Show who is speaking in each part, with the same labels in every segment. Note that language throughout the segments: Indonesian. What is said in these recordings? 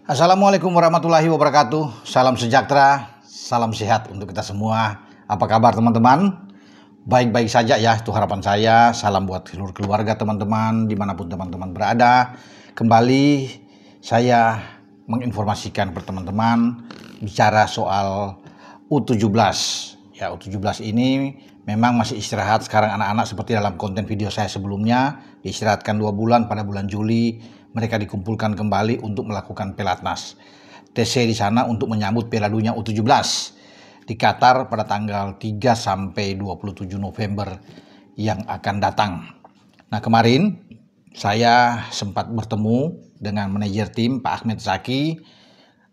Speaker 1: Assalamualaikum warahmatullahi wabarakatuh. Salam sejahtera, salam sehat untuk kita semua. Apa kabar teman-teman? Baik-baik saja ya, itu harapan saya. Salam buat seluruh keluarga teman-teman, dimanapun teman-teman berada. Kembali saya menginformasikan ke teman-teman bicara soal U17. Ya, U17 ini memang masih istirahat sekarang anak-anak seperti dalam konten video saya sebelumnya. Diistirahatkan 2 bulan, pada bulan Juli mereka dikumpulkan kembali untuk melakukan pelatnas TC di sana untuk menyambut Piala Dunia U17 di Qatar pada tanggal 3 sampai 27 November yang akan datang. Nah, kemarin saya sempat bertemu dengan manajer tim Pak Ahmed Zaki,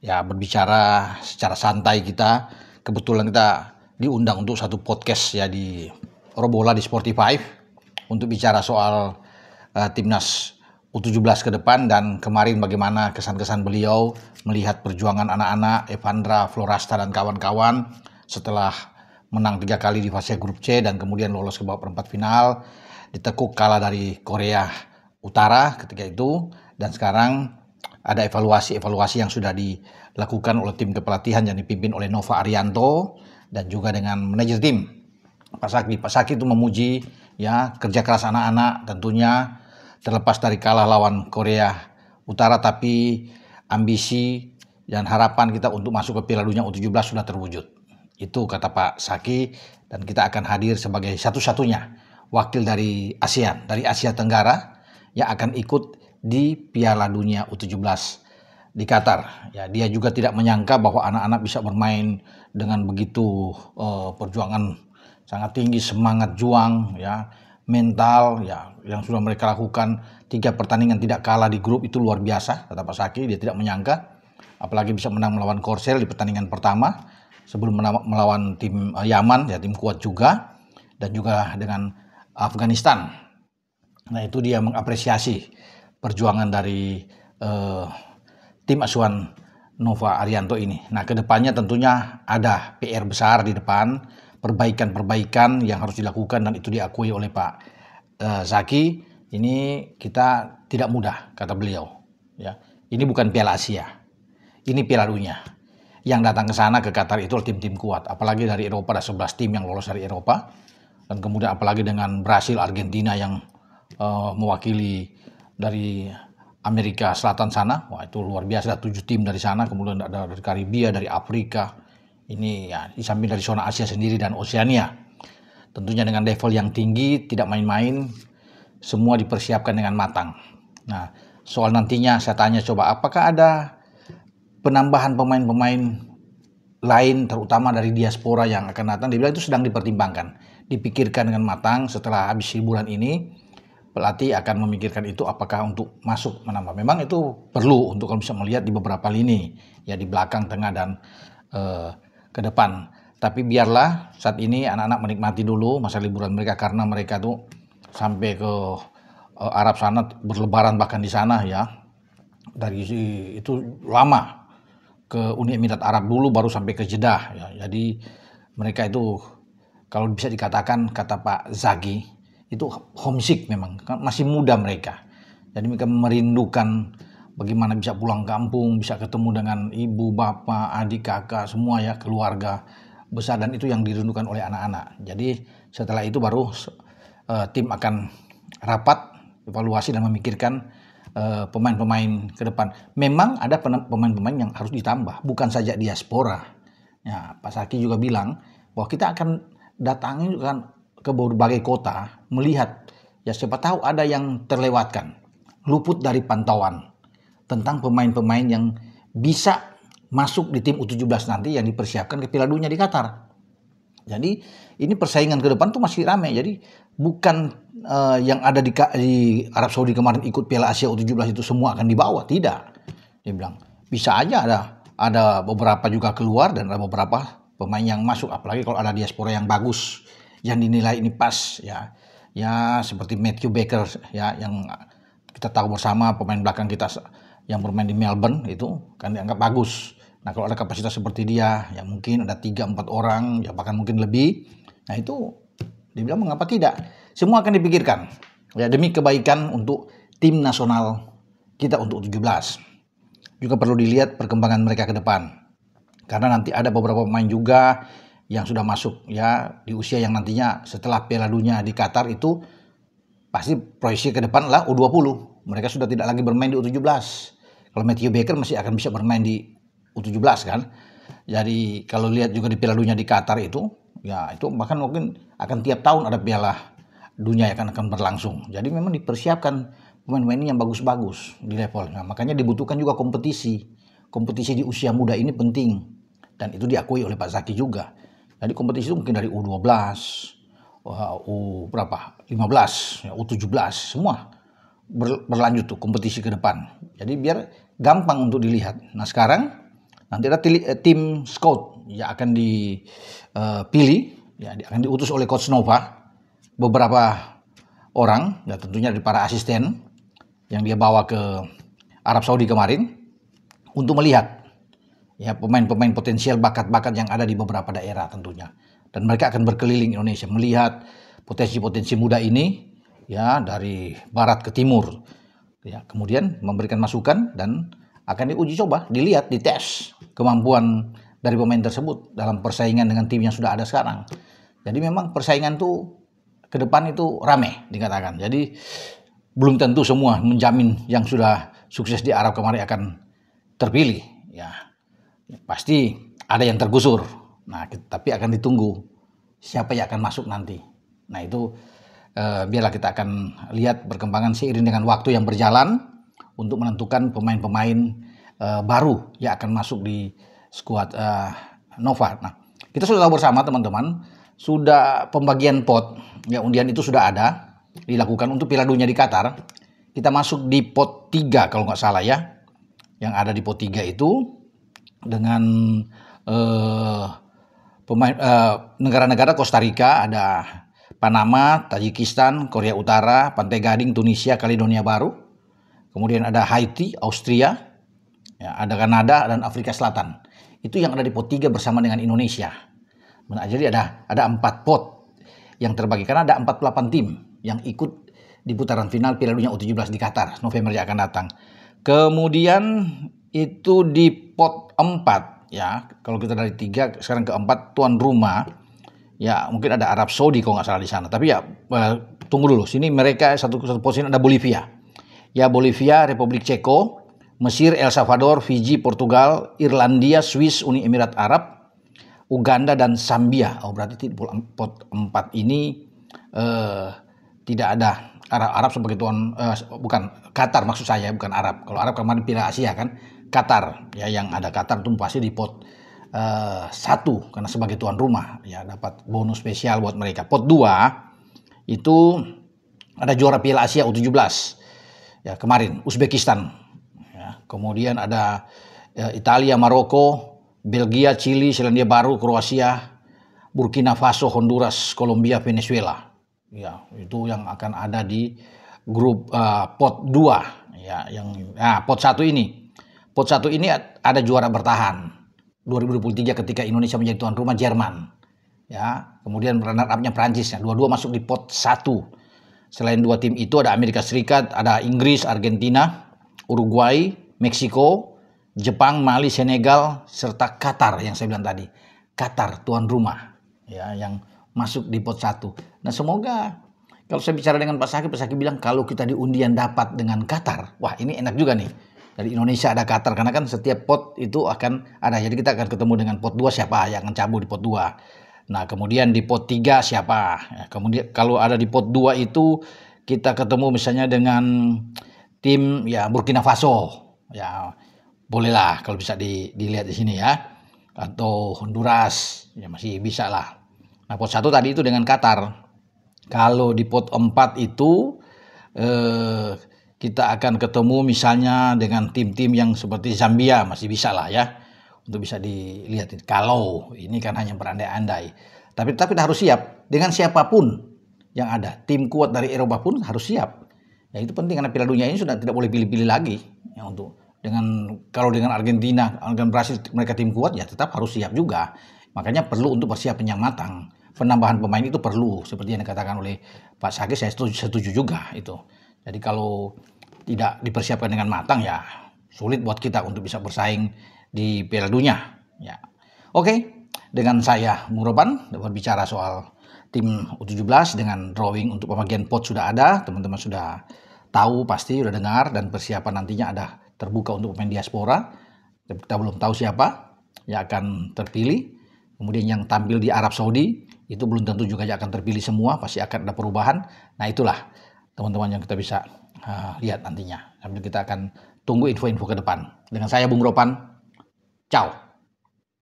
Speaker 1: ya, berbicara secara santai kita. Kebetulan kita diundang untuk satu podcast ya di Robola di Spotify untuk bicara soal timnas U17 ke depan, dan kemarin bagaimana kesan-kesan beliau melihat perjuangan anak-anak Evandra, Florasta dan kawan-kawan setelah menang 3 kali di fase grup C dan kemudian lolos ke babak perempat final, ditekuk kalah dari Korea Utara ketika itu, dan sekarang ada evaluasi yang sudah dilakukan oleh tim kepelatihan yang dipimpin oleh Nova Arianto dan juga dengan manajer tim Pak Saki. Pak Saki itu memuji ya kerja keras anak-anak, tentunya terlepas dari kalah lawan Korea Utara, tapi ambisi dan harapan kita untuk masuk ke Piala Dunia U17 sudah terwujud. Itu kata Pak Saki, dan kita akan hadir sebagai satu-satunya wakil dari ASEAN, dari Asia Tenggara yang akan ikut di Piala Dunia U17 di Qatar. Ya, dia juga tidak menyangka bahwa anak-anak bisa bermain dengan begitu perjuangan sangat tinggi, semangat juang ya, mental ya yang sudah mereka lakukan. 3 pertandingan tidak kalah di grup itu luar biasa kata Pak Saki. Dia tidak menyangka, apalagi bisa menang melawan Korsel di pertandingan pertama sebelum melawan tim Yaman ya, tim kuat juga, dan juga dengan Afghanistan. Nah, itu dia mengapresiasi perjuangan dari tim asuhan Nova Arianto ini. Nah, kedepannya tentunya ada PR besar di depan, perbaikan-perbaikan yang harus dilakukan, dan itu diakui oleh Pak Zaki. Ini kita tidak mudah kata beliau ya. Ini bukan Piala Asia, ini Piala Dunia. Yang datang ke sana ke Qatar itu tim-tim kuat, apalagi dari Eropa ada 11 tim yang lolos dari Eropa, dan kemudian apalagi dengan Brasil, Argentina yang mewakili dari Amerika Selatan sana. Wah, itu luar biasa, ada 7 tim dari sana, kemudian ada dari Karibia, dari Afrika. Ini ya di samping dari zona Asia sendiri dan Oseania. Tentunya dengan level yang tinggi, tidak main-main, semua dipersiapkan dengan matang. Nah, soal nantinya saya tanya coba apakah ada penambahan pemain-pemain lain terutama dari diaspora yang akan datang. Dia bilang itu sedang dipertimbangkan, dipikirkan dengan matang. Setelah habis liburan ini pelatih akan memikirkan itu apakah untuk masuk menambah. Memang itu perlu untuk kalau bisa melihat di beberapa lini ya, di belakang, tengah, dan ke depan. Tapi biarlah saat ini anak-anak menikmati dulu masa liburan mereka, karena mereka tuh sampai ke Arab sana, berlebaran bahkan di sana ya. Dari itu lama ke Uni Emirat Arab dulu baru sampai ke Jeddah ya. Jadi mereka itu kalau bisa dikatakan kata Pak Zaki itu homesick, memang kan masih muda mereka. Jadi mereka merindukan bagaimana bisa pulang kampung, bisa ketemu dengan ibu, bapak, adik, kakak, semua ya, keluarga besar, dan itu yang dirindukan oleh anak-anak. Jadi setelah itu baru tim akan rapat, evaluasi, dan memikirkan pemain-pemain ke depan. Memang ada pemain-pemain yang harus ditambah, bukan saja diaspora. Ya, Pak Saki juga bilang bahwa kita akan datangi kan ke berbagai kota, melihat ya siapa tahu ada yang terlewatkan, luput dari pantauan tentang pemain-pemain yang bisa masuk di tim U17 nanti yang dipersiapkan ke Piala Dunia di Qatar. Jadi ini persaingan ke depan tuh masih ramai. Jadi bukan yang ada di Arab Saudi kemarin ikut Piala Asia U17 itu semua akan dibawa, tidak. Dia bilang bisa aja ada beberapa juga keluar dan ada beberapa pemain yang masuk, apalagi kalau ada diaspora yang bagus yang dinilai ini pas ya. Ya seperti Matthew Baker ya, yang kita tahu bersama pemain belakang kita yang bermain di Melbourne itu kan dianggap bagus. Nah, kalau ada kapasitas seperti dia, ya mungkin ada 3-4 orang, ya bahkan mungkin lebih. Nah, itu dibilang mengapa tidak? Semua akan dipikirkan ya demi kebaikan untuk tim nasional kita untuk 17. juga perlu dilihat perkembangan mereka ke depan. Karena nanti ada beberapa pemain juga yang sudah masuk ya di usia yang nantinya setelah Piala Dunia di Qatar itu pasti proyeksi ke depan lah U20. Mereka sudah tidak lagi bermain di U17. Kalau Matthew Baker masih akan bisa bermain di U17 kan. Jadi kalau lihat juga di Piala Dunia di Qatar itu, ya itu bahkan mungkin akan tiap tahun ada Piala Dunia yang akan berlangsung. Jadi memang dipersiapkan pemain-pemain ini yang bagus-bagus di level. Nah, makanya dibutuhkan juga kompetisi. Kompetisi di usia muda ini penting. Dan itu diakui oleh Pak Zaki juga. Jadi kompetisi itu mungkin dari U12, U berapa? 15, ya, U17, semua berlanjut tuh kompetisi ke depan. Jadi biar gampang untuk dilihat. Nah sekarang nanti ada tim scout yang akan dipilih, ya akan diutus oleh Coach Nova beberapa orang, ya tentunya dari para asisten yang dia bawa ke Arab Saudi kemarin untuk melihat ya pemain-pemain potensial bakat-bakat yang ada di beberapa daerah tentunya. Dan mereka akan berkeliling Indonesia melihat potensi-potensi muda ini ya dari barat ke timur. Ya, kemudian memberikan masukan dan akan diuji coba, dilihat, dites kemampuan dari pemain tersebut dalam persaingan dengan tim yang sudah ada sekarang. Jadi memang persaingan tuh ke depan itu rame dikatakan. Jadi belum tentu semua menjamin yang sudah sukses di Arab kemarin akan terpilih. Ya, pasti ada yang tergusur. Nah, tapi akan ditunggu siapa yang akan masuk nanti. Nah, itu biarlah kita akan lihat perkembangan seiring dengan waktu yang berjalan untuk menentukan pemain-pemain baru yang akan masuk di skuad Nova. Nah, kita sudah tahu bersama teman-teman, sudah pembagian pot, ya undian itu sudah ada dilakukan untuk Piala Dunia di Qatar. Kita masuk di pot 3 kalau nggak salah ya. Yang ada di pot 3 itu dengan negara-negara Costa Rica, ada Panama, Tajikistan, Korea Utara, Pantai Gading, Tunisia, Kaledonia Baru. Kemudian ada Haiti, Austria, ya, ada Kanada dan Afrika Selatan. Itu yang ada di pot 3 bersama dengan Indonesia. Nah, jadi ada 4 pot yang terbagi karena ada 48 tim yang ikut di putaran final Piala Dunia U17 di Qatar November yang akan datang. Kemudian itu di pot 4 ya, kalau kita dari 3 sekarang ke 4 tuan rumah ya mungkin ada Arab Saudi kalau nggak salah di sana. Tapi ya tunggu dulu, sini mereka satu posisi ada Bolivia. Ya Bolivia, Republik Ceko, Mesir, El Salvador, Fiji, Portugal, Irlandia, Swiss, Uni Emirat Arab, Uganda dan Zambia. Oh berarti pot 4 ini tidak ada Arab sebagai tuan, bukan Qatar maksud saya, bukan Arab. Kalau Arab kemarin Piala Asia kan, Qatar ya yang ada Qatar itu pasti di pot 1 karena sebagai tuan rumah ya dapat bonus spesial buat mereka. Pot 2 itu ada juara Piala Asia U17 ya kemarin Uzbekistan ya. Kemudian ada Italia, Maroko, Belgia, Chili, Selandia Baru, Kroasia, Burkina Faso, Honduras, Kolombia, Venezuela. Ya, itu yang akan ada di grup pot 2 ya yang pot 1 ini. Pot 1 ini ada juara bertahan 2023 ketika Indonesia menjadi tuan rumah Jerman. Ya, kemudian runner up-nya Prancis ya. Dua-dua masuk di pot 1. Selain 2 tim itu ada Amerika Serikat, ada Inggris, Argentina, Uruguay, Meksiko, Jepang, Mali, Senegal serta Qatar yang saya bilang tadi. Qatar tuan rumah ya yang masuk di pot 1. Nah, semoga kalau saya bicara dengan Pak Saki bilang kalau kita di undian dapat dengan Qatar, wah ini enak juga nih. Dari Indonesia ada Qatar karena kan setiap pot itu akan ada. Jadi kita akan ketemu dengan pot 2 siapa yang akan cabut di pot 2. Nah, kemudian di pot 3 siapa? Ya, kemudian kalau ada di pot 2 itu kita ketemu misalnya dengan tim ya Burkina Faso. Ya, bolehlah kalau bisa dilihat di sini ya. Atau Honduras, ya masih bisa lah. Nah, pot 1 tadi itu dengan Qatar. Kalau di pot 4 itu kita akan ketemu misalnya dengan tim-tim yang seperti Zambia, masih bisa lah ya untuk bisa dilihat. Kalau ini kan hanya berandai-andai, tapi harus siap dengan siapapun yang ada. Tim kuat dari Eropa pun harus siap. Ya itu penting karena Piala Dunia ini sudah tidak boleh pilih-pilih lagi. Ya untuk kalau dengan Argentina, dengan Brasil mereka tim kuat ya tetap harus siap juga. Makanya perlu untuk persiapan yang matang. Penambahan pemain itu perlu seperti yang dikatakan oleh Pak Saki, saya setuju juga itu. Jadi kalau tidak dipersiapkan dengan matang ya sulit buat kita untuk bisa bersaing di Piala Dunia. Ya. Oke, dengan saya Bung Ropan berbicara soal tim U17 dengan drawing untuk pembagian pot sudah ada, teman-teman sudah tahu pasti sudah dengar, dan persiapan nantinya ada terbuka untuk pemain diaspora. Kita belum tahu siapa yang akan terpilih. Kemudian yang tampil di Arab Saudi itu belum tentu juga akan terpilih semua, pasti akan ada perubahan. Nah itulah teman-teman yang kita bisa lihat nantinya. Sambil kita akan tunggu info-info ke depan. Dengan saya Bung Ropan, ciao.